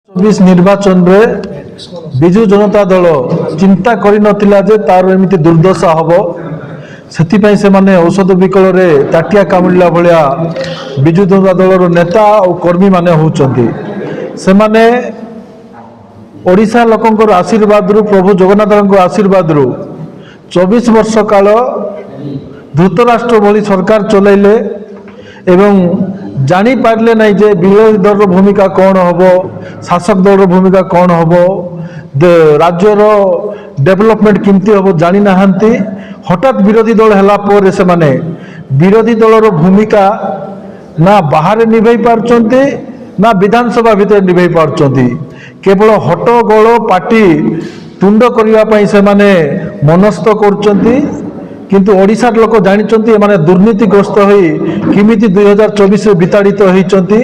चौबीस निर्वाचन रे विजु जनता दल चिंता करिनथिला जे तार एमिति दुर्दशा हबो सेतिपई से माने औषध विकल रे ताटिया कामुला भलिया विजु जनता दल नेता और कर्मी माने होउचंती से माने ओडिशा लोकंकर आशीर्वाद रु प्रभु जगन्नाथ आशीर्वाद रु 24 वर्ष काल धृतराष्ट्र भली सरकार चलैले एवं जानी पारले नहीं जे विरोधी दल भूमिका कौन हम शासक दल भूमिका कौन हम राज्यर डेवलपमेंट किमती हम जानी नाहंती हठात विरोधी दल हैला पर से माने विरोधी दलर भूमिका ना बाहर निभाई पारचंती ना विधानसभा भीतर निभाई पारचंती केवल हट्टगोल पार्टी तुंड करबा पई से माने मनस्थ करचंती किंतु ओडिशार लोक जानिचंती माने दुर्नीतिग्रस्त होई किमिति 2024 रे विताड़ित होइचंती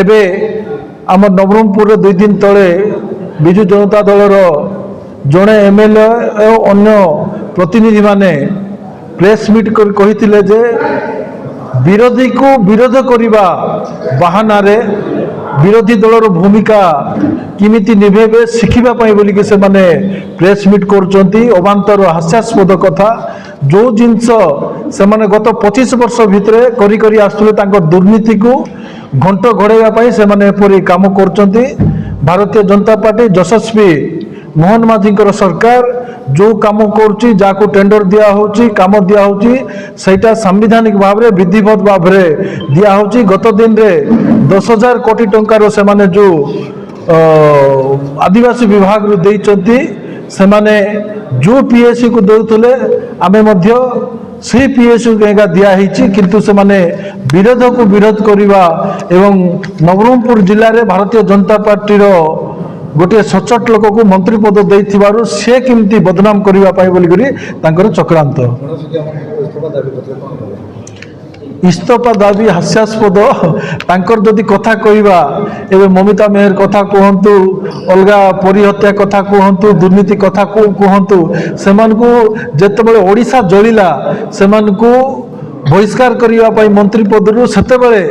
एबे आम नवरंगपुर रे 2 दिन तळे विजु जनता दलर जणे एमएलए और अन्य प्रतिनिधि माने प्रेस मीट कर कहिथिले जे विरोधी को विरोध करिबा बहाना रे विरोधी दलर भूमिका किमिति निभेबे शिखिबा पई बोली के से माने प्रेस मीट करचंती अबांतर हास्यास्पद कथा जो जिनस से माने गत 25 वर्ष भितरे करी करी आसुले तांको दुर्नीति को घंट घोड़ाइबा पई से माने एपरि काम करचंती भारतीय जनता पार्टी यशस्वी मोहन माझींकर सरकार जो काम करुच्ची जाको टेंडर दिया होची काम दिया होची सेटा संवैधानिक भाव रे विधिवत भाव रे दिया होची गत दिन रे 10,000 कोटी टंकार से माने जो आदिवासी विभाग रो देइचंती से माने जो पीएससी को देउथले आमे मध्य से पीएससी को एगा दिया हिची किंतु से माने विरोध को विरोध करिवा एवं नवरंगपुर जिल्ला रे भारतीय जनता पार्टी रो गोटे सचोट लोक को मंत्री पद देइथिबारु से किमती बदनाम करिवा पाई बोली करी तांकर चक्रांत इस्तफा दाबी हास्यास्पद तांकर जदि कथा कहिबा एबे ममिता मेहर कथा कहंतु अलगा परिहत्या कथा कहंतु दुर्नीति कथा कहंतु सेमान को जेतेबेले ओडिशा जलिला सेमान को बहिष्कार करिवा पाई मंत्री पदरु सेतेबेले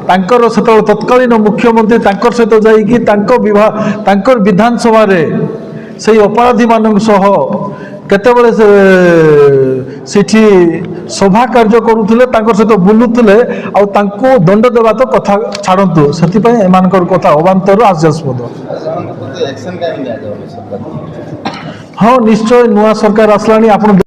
तांकर सेतेबेले तत्कालीन मुख्यमंत्री तांकर सहित जाईकी तांको विभाग तांकर विधानसभा रे सेही अपराधी मानक सह केतेबेले सेठी सभा कार्य करुथिले तांकर सहित बुलुथिले आ तांको दंड देबा तो कथा छाडंतु सेति पई एमानकर कथा अबांतर हास्यास्पद हाँ निश्चय नुआ सरकार आसलानी आपण